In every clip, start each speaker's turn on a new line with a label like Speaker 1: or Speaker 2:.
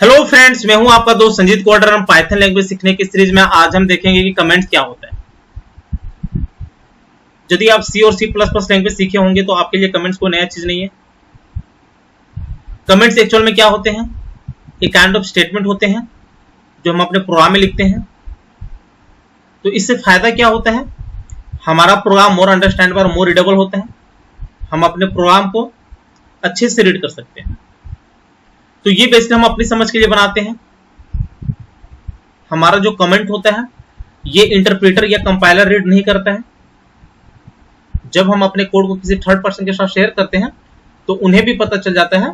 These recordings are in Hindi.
Speaker 1: हेलो फ्रेंड्स, मैं हूं आपका दोस्त संजीत कोडर। हम पाइथन लैंग्वेज सीखने की सीरीज में आज हम देखेंगे कि कमेंट क्या होता है। यदि आप सी और C++ लैंग्वेज सीखे होंगे तो आपके लिए कमेंट्स कोई नया चीज नहीं है। कमेंट्स एक्चुअल में क्या होते हैं? एक काइंड ऑफ स्टेटमेंट होते हैं जो हम अपने प्रोग्राम में लिखते हैं। तो इससे फायदा क्या होता है? हमारा प्रोग्राम मोर अंडरस्टैंडेबल और मोर रीडेबल होता है। हम अपने प्रोग्राम को अच्छे से रीड कर सकते हैं। तो ये बेसिकली हम अपनी समझ के लिए बनाते हैं। हमारा जो कमेंट होता है ये इंटरप्रेटर या कंपाइलर रीड नहीं करता है। जब हम अपने कोड को किसी थर्ड पर्सन के साथ शेयर करते हैं तो उन्हें भी पता चल जाता है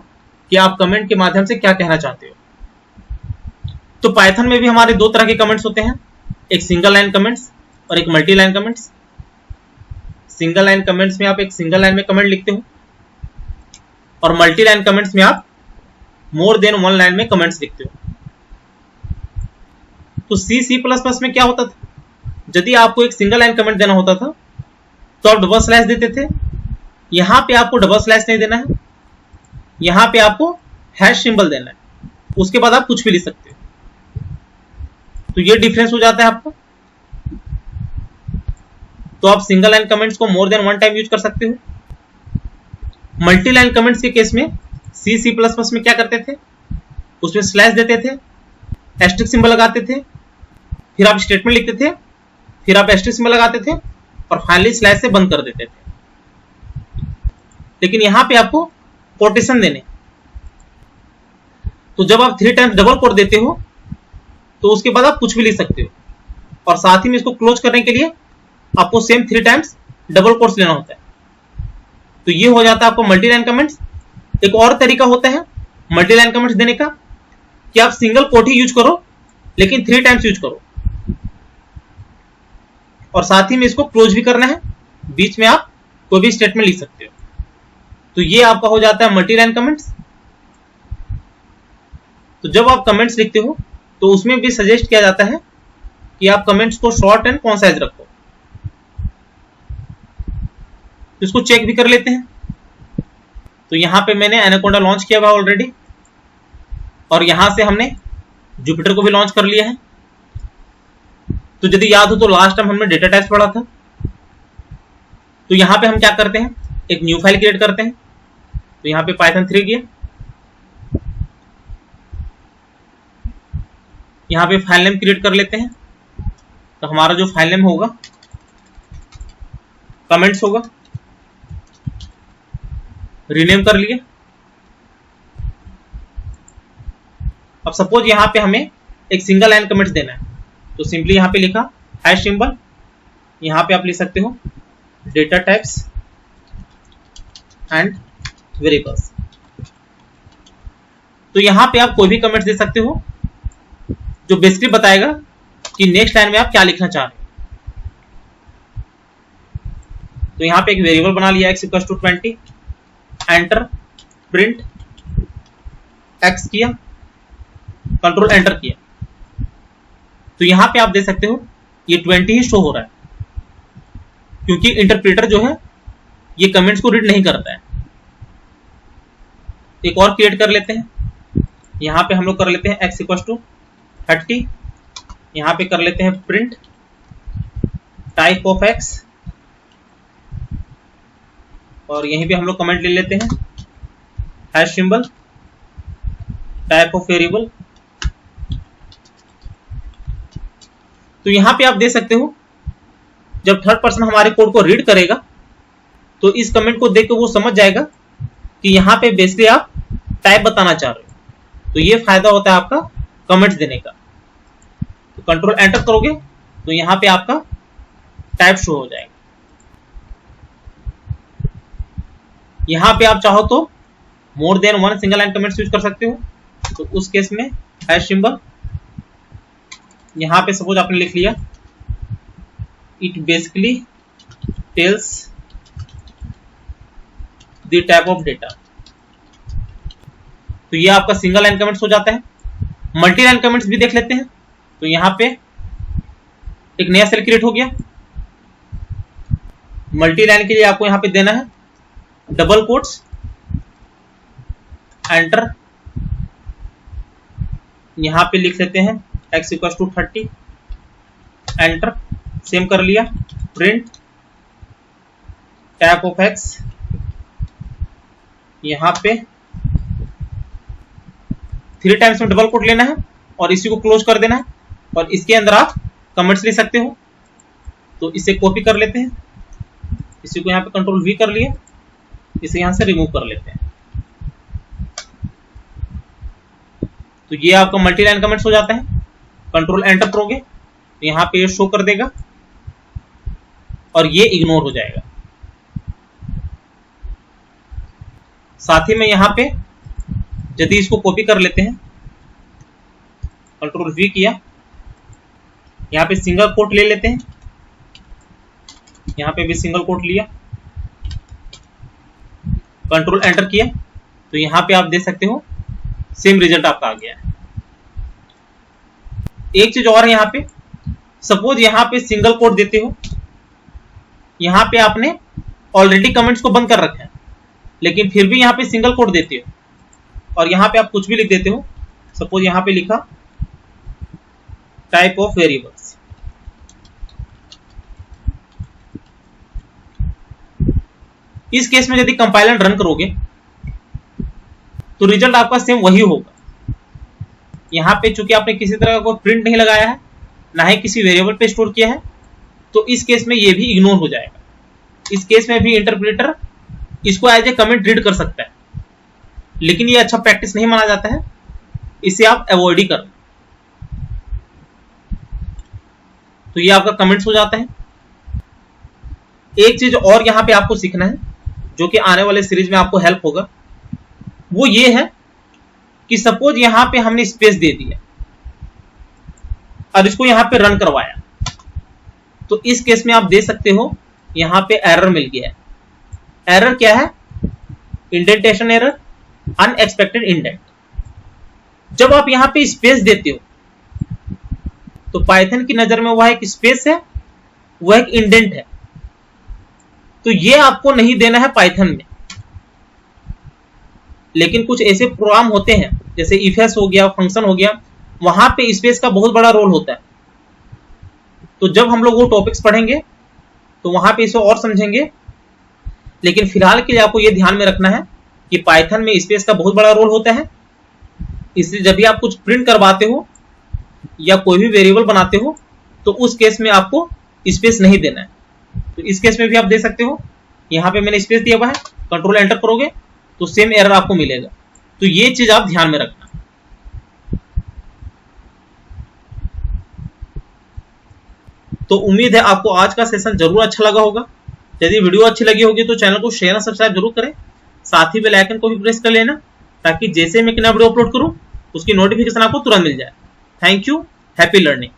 Speaker 1: कि आप कमेंट के माध्यम से क्या कहना चाहते हो। तो पाइथन में भी हमारे दो तरह के कमेंट्स होते हैं, एक सिंगल लाइन कमेंट्स और एक multi line comments. Single line comments में आप एक सिंगल लाइन में कमेंट लिखते हो और मल्टी लाइन कमेंट्स में आप मोर देन वन लाइन में कमेंट्स लिखते हो। तो C++ में क्या होता था? यदि आपको एक सिंगल लाइन कमेंट देना होता था तो आप डबल स्लैश देते थे। यहां पे आपको डबल स्लैश नहीं देना है, यहां पे आपको हैश सिंबल देना है, उसके बाद आप कुछ भी लिख सकते हो। तो ये डिफरेंस हो जाता है आपका। तो आप सिंगल लाइन कमेंट्स को more than one time use कर सकते हो। मल्टी लाइन कमेंट्स के केस में C++ में क्या करते थे? उसमें स्लैश देते थे, एस्टेरिस्क सिंबल लगाते थे, फिर आप स्टेटमेंट लिखते थे, फिर आप एस्टेरिस्क सिंबल लगाते थे और फाइनली स्लैश से बंद कर देते थे। लेकिन यहां पे आपको कोटेशन देने, तो जब आप 3 टाइम्स डबल कोट देते हो तो उसके बाद आप कुछ भी लिख सकते हो और साथ ही में इसको क्लोज करने के लिए आपको सेम 3 टाइम्स डबल कोट्स लेना होता है। तो ये हो जाता है आपको मल्टी लाइन कमेंट्स। एक और तरीका होता है मल्टी लाइन कमेंट्स देने का कि आप सिंगल कोट ही यूज करो लेकिन 3 टाइम्स यूज करो और साथ ही में इसको क्लोज भी करना है, बीच में आप कोई भी स्टेटमेंट लिख सकते हो। तो ये आपका हो जाता है मल्टी लाइन कमेंट्स। तो जब आप कमेंट्स लिखते हो तो उसमें भी सजेस्ट किया जाता है कि आप कमेंट्स को शॉर्ट एंड कॉन्साइज रखो। इसको चेक भी कर लेते हैं। तो यहां पे मैंने एनाकोंडा लॉन्च किया हुआ ऑलरेडी और यहां से हमने जुपिटर को भी लॉन्च कर लिया है। तो यदि याद हो तो लास्ट टाइम हमने डेटा टाइप्स पढ़ा था। तो यहां पे हम क्या करते हैं, एक न्यू फाइल क्रिएट करते हैं। तो यहां पे पाइथन 3 किया, यहां पे फाइल नेम क्रिएट कर लेते हैं। तो हमारा जो फाइल नेम होगा कमेंट्स होगा, रीनेम कर लिए। अब सपोज यहां पे हमें एक सिंगल लाइन कमेंट्स देना है तो सिंपली यहां पे लिखा हैश सिंबल, यहां पे आप लिख सकते हो डेटा टाइप्स एंड वेरिएबल्स। तो यहां पे आप कोई भी कमेंट्स दे सकते हो जो बेसिकली बताएगा कि नेक्स्ट लाइन में आप क्या लिखना चाह रहे हो। तो यहां पे एक वेरिएबल बना लिया x = 20, एंटर, प्रिंट x किया, कंट्रोल एंटर किया। तो यहां पे आप दे सकते हो ये 20 ही शो हो रहा है क्योंकि इंटरप्रेटर जो है ये कमेंट्स को रीड नहीं करता है। एक और क्रिएट कर लेते हैं। यहां पे हम लोग कर लेते हैं x = 30, यहां पे कर लेते हैं प्रिंट टाइप ऑफ x और यहीं पे हम लोग कमेंट ले लेते हैं hash symbol type of variable. तो यहां पे आप दे सकते हो जब थर्ड पर्सन हमारे कोड को रीड करेगा तो इस कमेंट को देख के वो समझ जाएगा कि यहां पे बेसिकली आप टाइप बताना चाह रहे हो। तो ये फायदा होता है आपका कमेंट्स देने का। तो कंट्रोल एंटर करोगे तो यहां पे आपका टाइप शो हो जाएगा। यहां पे आप चाहो तो more than one single line comments use कर सकते हो। तो उस केस में हैश सिंबल, यहां पे सपोज आपने लिख लिया it basically tells the type of data. तो ये आपका सिंगल लाइन कमेंट्स हो जाता है। मल्टी लाइन कमेंट्स भी देख लेते हैं। तो यहां पे एक नया सेल क्रिएट हो गया। मल्टी लाइन के लिए आपको यहां पे देना है डबल कोट्स, एंटर, यहाँ पे लिख लेते हैं x equal to 30, enter, same कर लिया, प्रिंट टैप ऑफ x, यहाँ पे 3 टाइम्स में डबल कोट लेना है और इसी को क्लोज कर देना है और इसके अंदर आप कमेंट्स ले सकते हो। तो इसे कॉपी कर लेते हैं, इसी को यहाँ पे कंट्रोल V कर लिया, इसे यहाँ से रिमूव कर लेते हैं। तो ये आपका मल्टी लाइन कमेंट्स हो जाता है। कंट्रोल एंटर करोगे तो यहाँ पे ये शो कर देगा और ये इग्नोर हो जाएगा। साथ ही में यहाँ पे यदि इसको कॉपी कर लेते हैं, कंट्रोल V किया, यहाँ पे सिंगल कोट ले लेते हैं, यहाँ पे भी सिंगल कोट लिया, कंट्रोल एंटर किया, तो यहाँ पे आप देख सकते हो सेम रिजल्ट आपका आ गया है। एक चीज और है यहाँ पे, सपोज यहाँ पे सिंगल कोट देते हो, यहाँ पे आपने ऑलरेडी कमेंट्स को बंद कर रखा है लेकिन फिर भी यहाँ पे सिंगल कोट देते हो और यहाँ पे आप कुछ भी लिख देते हो। सपोज यहाँ पे लिखा टाइप ऑफ वेरिएबल्स, इस केस में यदि कंपाइलर रन करोगे तो रिजल्ट आपका सेम वही होगा। यहाँ पे चूंकि आपने किसी तरह का कोई प्रिंट नहीं लगाया है, ना ही किसी वेरिएबल पे स्टोर किया है, तो इस केस में ये भी इग्नोर हो जाएगा। इस केस में भी इंटरप्रेटर इसको एज ए कमेंट रीड कर सकता है, लेकिन ये अच्छा प्रैक्टिस नहीं माना जाता है, इसे आप अवॉइड ही करो। तो ये आपका कमेंट्स हो जाता है। एक चीज और यहाँ पे आपको सीखना है जो कि आने वाले सीरीज में आपको हेल्प होगा, वो ये है कि सपोज यहाँ पे हमने स्पेस दे दिया और इसको यहाँ पे रन करवाया, तो इस केस में आप दे सकते हो यहाँ पे एरर मिल गया है। एरर क्या है? Indentation error, unexpected indent. जब आप यहाँ पे स्पेस देते हो तो पाइथन की नजर में वह एक स्पेस है, वह एक इंडेंट है, तो ये आपको नहीं देना है पाइथन में। लेकिन कुछ ऐसे प्रोग्राम होते हैं जैसे इफ हो गया, फंक्शन हो गया, वहां पे स्पेस का बहुत बड़ा रोल होता है। तो जब हम लोग वो टॉपिक्स पढ़ेंगे तो वहां पे इसे और समझेंगे, लेकिन फिलहाल के लिए आपको ये ध्यान में रखना है कि पाइथन में स्पेस का बहुत बड़ा रोल होता है। इसलिए जब भी आप कुछ प्रिंट करवाते हो या कोई भी वेरिएबल बनाते हो तो उस केस में आपको स्पेस नहीं देना है। तो इस केस में भी आप दे सकते हो, यहाँ पे मैंने स्पेस दिया हुआ है, कंट्रोल एंटर करोगे तो सेम एरर आपको मिलेगा। तो ये चीज आप ध्यान में रखना। तो उम्मीद है आपको आज का सेशन जरूर अच्छा लगा होगा। यदि वीडियो अच्छी लगी होगी तो चैनल को शेयर और सब्सक्राइब जरूर करें, साथ ही बेल आइकन को भी प्रेस कर लेना ताकि जैसे मैं नया वीडियो अपलोड करूं उसकी नोटिफिकेशन आपको तुरंत मिल जाए। Thank you, happy learning.